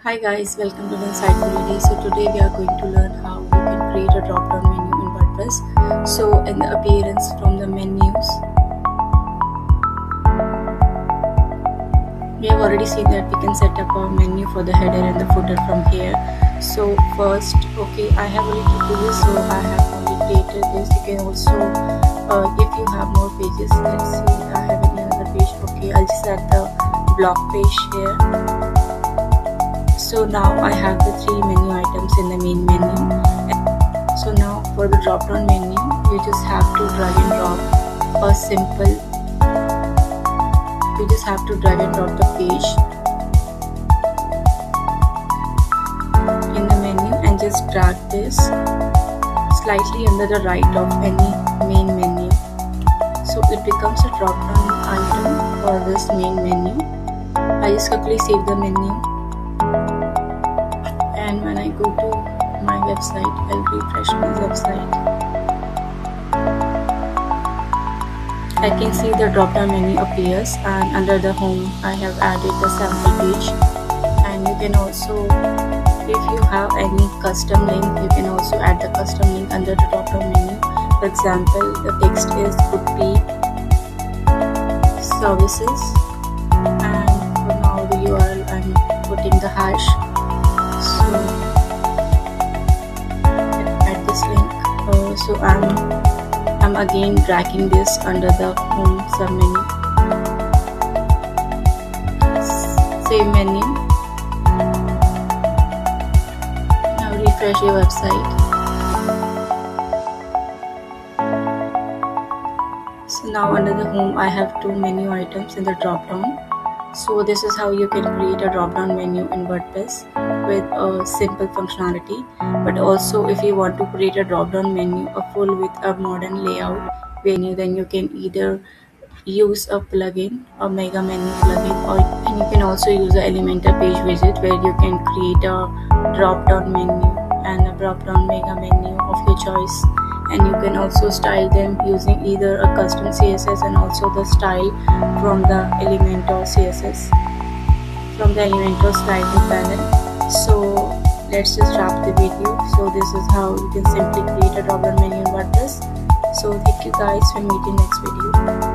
Hi guys, welcome to the Insightful Video. So today we are going to learn how you can create a drop-down menu in WordPress. So in the appearance from the menus, we have already seen that we can set up a menu for the header and the footer from here. So first, I have already do this, so I have already created this. You can also, if you have more pages, let's see, I have any other page. I'll just add the blog page here. So now I have the three menu items in the main menu. So now for the drop down menu, you just have to drag and drop a simple, you just have to drag and drop the page in the menu and just drag this slightly under the right of any main menu. So it becomes a drop down item for this main menu. I just quickly save the menu. And when I go to my website, I'll refresh my website. I can see the drop down menu appears, and under the home I have added the sample page. And you can also, if you have any custom link, you can also add the custom link under the drop down menu. For example, the text is could be services, and for now the URL I'm putting the hash. So at this link, so I'm again dragging this under the home submenu. Save menu. Now refresh your website. So now under the home I have two menu items in the drop down. So this is how you can create a drop-down menu in WordPress with a simple functionality. But also if you want to create a drop-down menu, a full with a modern layout menu, then you can either use a plugin, a mega menu plugin, and you can also use a Elementor page widget where you can create a drop-down menu and a drop-down mega menu of your choice. And you can also style them using either a custom CSS and also the style from the Elementor CSS, from the Elementor styling panel. So let's just wrap the video. So this is how you can simply create a drop-down menu in WordPress. So thank you guys, we'll meet in next video.